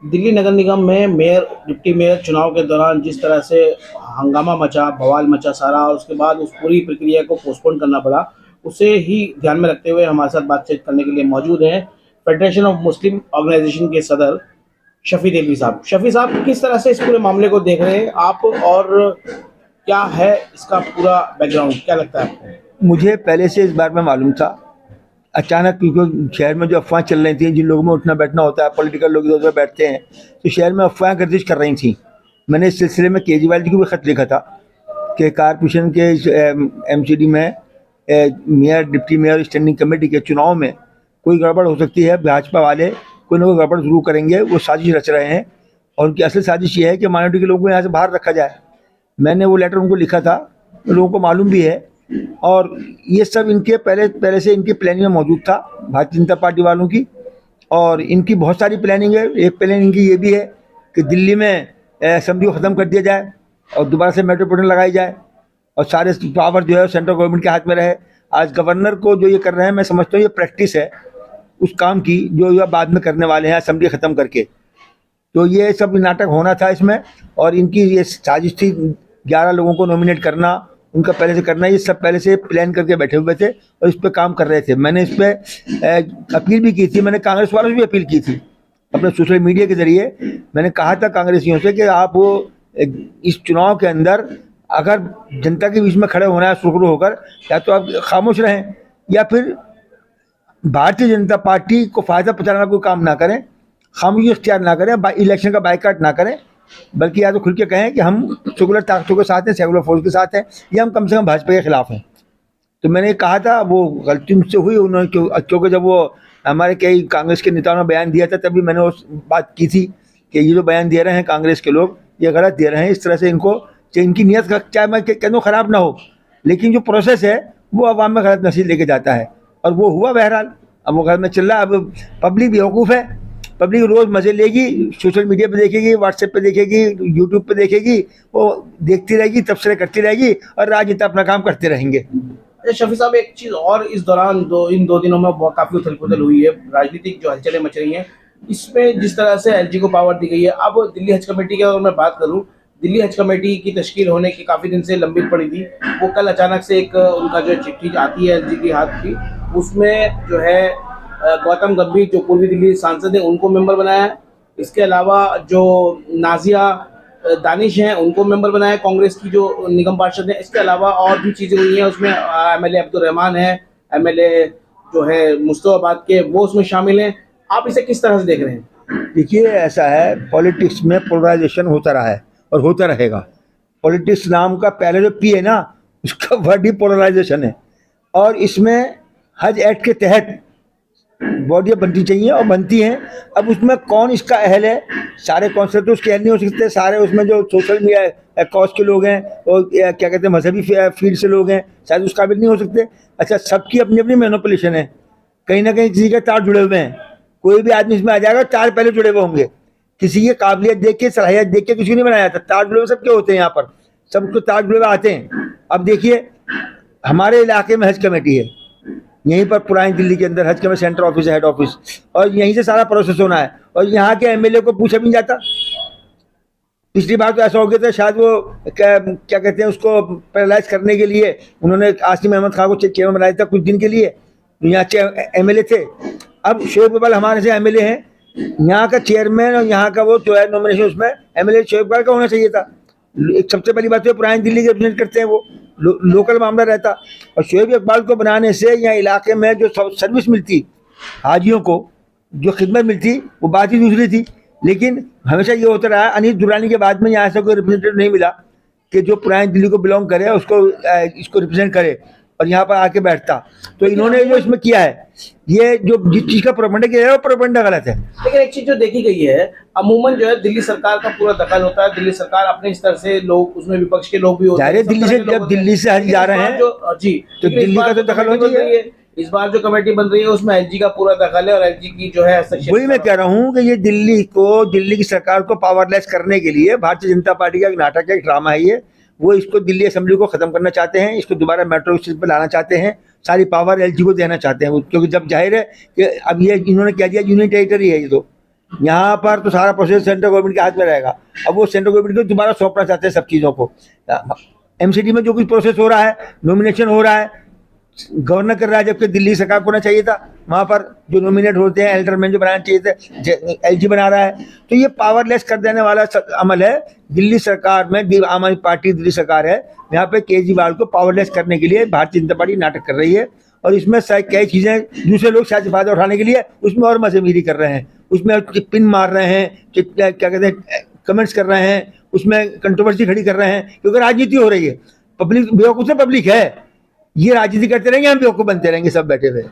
दिल्ली नगर निगम में mayor deputy mayor चुनाव के दौरान जिस तरह से हंगामा मचा, बवाल मचा सारा, और उसके बाद उस पूरी प्रक्रिया को पोस्टपोन करना पड़ा, उसे ही ध्यान में रखते हुए हमारे साथ बातचीत करने के लिए मौजूद हैं फेडरेशन ऑफ मुस्लिम ऑर्गेनाइजेशन के सदर शफी देवी साहब। शफी साहब, किस तरह से इस पूरे मामले को देख रहे हैं आप, और क्या है इसका पूरा बैकग्राउंड, क्या लगता है आपको? मुझे पहले से इस बारे में मालूम था। अचानक क्योंकि शहर में जो अफवाह चल रही थी, जिन लोगों में उठना बैठना होता है, पॉलिटिकल लोग इधर उधर बैठते हैं, तो शहर में अफवाहें गर्दिश कर रही थी। मैंने इस सिलसिले में केजरीवाल जी को भी खत लिखा था कि कारपोरेशन के एमसीडी में mayor deputy mayor standing committee के चुनाव में कोई गड़बड़ हो सकती है। भाजपा वाले कोई ना कोई गड़बड़ जरूर करेंगे, वो साजिश रच रहे हैं, और उनकी असल साजिश ये है कि माइनॉरिटी के लोगों को यहाँ से बाहर रखा जाए। मैंने वो लेटर उनको लिखा था, लोगों को मालूम भी है, और ये सब इनके पहले से इनकी प्लानिंग में मौजूद था, भारतीय जनता पार्टी वालों की। और इनकी बहुत सारी प्लानिंग है। एक प्लानिंग इनकी ये भी है कि दिल्ली में असेंबली को ख़त्म कर दिया जाए और दोबारा से मेट्रोपोलिटन लगाई जाए, और सारे पावर जो है सेंट्रल गवर्नमेंट के हाथ में रहे। आज गवर्नर को जो ये कर रहे हैं, मैं समझता हूँ ये प्रैक्टिस है उस काम की जो ये बाद में करने वाले हैं असेंबली ख़त्म करके। तो ये सब नाटक होना था इसमें, और इनकी ये साजिश थी 11 लोगों को नॉमिनेट करना, उनका पहले से करना, ये सब पहले से प्लान करके बैठे हुए थे और इस पर काम कर रहे थे। मैंने इस पर अपील भी की थी, मैंने कांग्रेस वालों से भी अपील की थी अपने सोशल मीडिया के ज़रिए। मैंने कहा था कांग्रेसियों से कि आप वो इस चुनाव के अंदर अगर जनता के बीच में खड़े होना है सुरखरू होकर, या तो आप खामोश रहें, या फिर भारतीय जनता पार्टी को फ़ायदा पहुँचाने का कोई काम ना करें, खामोशी इख्तियार ना करें, इलेक्शन का बाइकाट ना करें, बल्कि या तो खुल के कहें कि हम सेकुलर ताकतों के साथ हैं, सेकुलर फोर्स के साथ हैं, या हम कम से कम भाजपा के खिलाफ हैं। तो मैंने कहा था, वो गलती मुझसे हुई, उन्होंने क्योंकि जब वो हमारे कई कांग्रेस के नेताओं ने बयान दिया था, तभी मैंने उस बात की थी कि ये जो बयान दे रहे हैं कांग्रेस के लोग, ये गलत दे रहे हैं। इस तरह से इनको, इनकी नीयत चाहे मैं कह दूँ ख़राब ना हो, लेकिन जो प्रोसेस है वो अवाम में गलत मैसेज लेके जाता है, और वो हुआ बहरहाल। अब वो घर में चल रहा है। अब पब्लिक बेवकूफ़ है, पब्लिक रोज़ मज़े लेगी, सोशल मीडिया पे देखेगी, व्हाट्सएप पे देखेगी, यूट्यूब पे देखेगी, वो देखती रहेगी, तबसरे करती रहेगी, और राजनीति अपना काम करते रहेंगे। अच्छा शफी साहब, एक चीज़ और, इस दौरान इन दो दिनों में काफ़ी उथल पुथल हुई है, राजनीतिक जो हलचलें मच रही हैं, इसमें जिस तरह से एलजी को पावर दी गई है। अब दिल्ली हज कमेटी की अगर मैं बात करूँ, दिल्ली हज कमेटी की तश्कील होने की काफ़ी दिन से लंबित पड़ी थी, वो कल अचानक से एक उनका जो चिट्ठी आती है एलजी की हाथ की, उसमें जो है गौतम गंभीर जो पूर्वी दिल्ली सांसद हैं उनको मेंबर बनाया है। इसके अलावा जो नाजिया दानिश हैं उनको मेंबर बनाया है, कांग्रेस की जो निगम पार्षद हैं। इसके अलावा और भी चीज़ें हुई हैं, उसमें एमएलए अब्दुल रहमान है, एमएलए जो है मुस्तफाबाद के, वो उसमें शामिल हैं। आप इसे किस तरह से देख रहे हैं? देखिए, ऐसा है, पॉलिटिक्स में पोलराइजेशन होता रहा है और होता रहेगा। पॉलिटिक्स नाम का पहले जो पी है ना, उसका वर्ड ही पोलराइजेशन है, और इसमें हज एक्ट के तहत बॉडियाँ बनती चाहिए और बनती हैं। अब उसमें कौन इसका अहल है? सारे कौंसलर तो उसके अहल नहीं हो सकते, सारे उसमें जो सोशल मीडिया कॉज के लोग हैं और क्या कहते हैं मजहबी फील्ड से लोग हैं, शायद उस काबिल नहीं हो सकते। अच्छा, सबकी अपनी अपनी मैनिपुलेशन है, कहीं ना कहीं किसी के तार जुड़े हुए हैं। कोई भी आदमी इसमें आ जाएगा, तार पहले जुड़े हुए होंगे, किसी की काबिलियत देख के, सलाहियत देख के किसी को नहीं बनाया था। तार जुड़े हुए सबके होते हैं, यहाँ पर सबको तार जुड़े हुए आते हैं। अब देखिए, हमारे इलाके में हज कमेटी है, यहीं पर पुरानी दिल्ली के अंदर हज कमेटी सेंटर ऑफिस है, हेड ऑफिस, और यहीं से सारा प्रोसेस होना है, और यहाँ के एमएलए को पूछा भी नहीं जाता। पिछली बार तो ऐसा हो गया था, शायद वो क्या कहते हैं उसको पैरालाइज करने के लिए उन्होंने आसिम अहमद खान को चेयरमैन बनाया था कुछ दिन के लिए, यहाँ एमएलए थे। अब शोएब इकबाल हमारे से एमएलए हैं, यहाँ का चेयरमैन और यहाँ का वो जो है नॉमिनेशन, उसमें एमएलए शोएब इकबाल का होना चाहिए था। एक सबसे पहली बात तो पुरानी दिल्ली के रिप्रेजेंट करते हैं, वो लोकल मामला रहता। और शोएब इकबाल को बनाने से यहाँ इलाके में जो सर्विस मिलती, हाजियों को जो खिदमत मिलती, वो बात ही दूसरी थी। लेकिन हमेशा ये होता रहा, अनीस दुरानी के बाद में यहाँ से कोई रिप्रेजेंटेटिव नहीं मिला कि जो पुरानी दिल्ली को बिलोंग करे, उसको इसको रिप्रेजेंट करे और यहाँ पर आके बैठता। तो इन्होंने जो इसमें किया है, ये जो जिस चीज़ का प्रोपेगेंडा किया है वो प्रोपेगेंडा गलत है। लेकिन एक चीज जो देखी गई है, अमूमन जो है दिल्ली सरकार का पूरा दखल होता है, दिल्ली सरकार अपने स्तर से लोग, उसमें विपक्ष के लोग भी होते हैं, दिल्ली से जब दिल्ली से हज जा रहे हैं जी, तो दिल्ली का तो दखल होना चाहिए। इस बार जो कमेटी बन रही है उसमें एलजी का पूरा दखल है, और एलजी की जो है वही मैं कह रहा हूँ कि ये दिल्ली की सरकार को पावरलेस करने के लिए भारतीय जनता पार्टी का एक नाटक है, एक ड्रामा है ये। वो इसको दिल्ली असेंबली को ख़त्म करना चाहते हैं, इसको दोबारा मेट्रो स्टेशन पर लाना चाहते हैं, सारी पावर एलजी को देना चाहते हैं, क्योंकि जब जाहिर है कि अब ये इन्होंने क्या दिया, यूनियन टेरिटरी है ये, तो यहाँ पर तो सारा प्रोसेस सेंट्रल गवर्नमेंट के हाथ में रहेगा। अब वो सेंट्रल गवर्नमेंट को दोबारा सौंपना चाहते हैं सब चीज़ों को। एमसीडी में जो कुछ प्रोसेस हो रहा है, नॉमिनेशन हो रहा है, गवर्नर कर रहा है, जबकि दिल्ली सरकार को ना चाहिए था। वहाँ पर जो नॉमिनेट होते हैं, एल्डरमैन जो बनाना चाहिए थे, एलजी बना रहा है। तो ये पावरलेस कर देने वाला अमल है दिल्ली सरकार में। आम आदमी पार्टी दिल्ली सरकार है, यहाँ पे केजरीवाल को पावरलेस करने के लिए भारतीय जनता पार्टी नाटक कर रही है। और इसमें शायद कई चीज़ें दूसरे लोग शायद फायदा उठाने के लिए उसमें और मजेमीरी कर रहे हैं, उसमें पिन मार रहे हैं, क्या कहते हैं, कमेंट्स कर रहे हैं, उसमें कंट्रोवर्सी खड़ी कर रहे हैं, क्योंकि राजनीति हो रही है। पब्लिक बेवकूफ़ से पब्लिक है, ये राजनीति करते रहेंगे, हम बेवकूफ़ बनते रहेंगे सब बैठे हुए।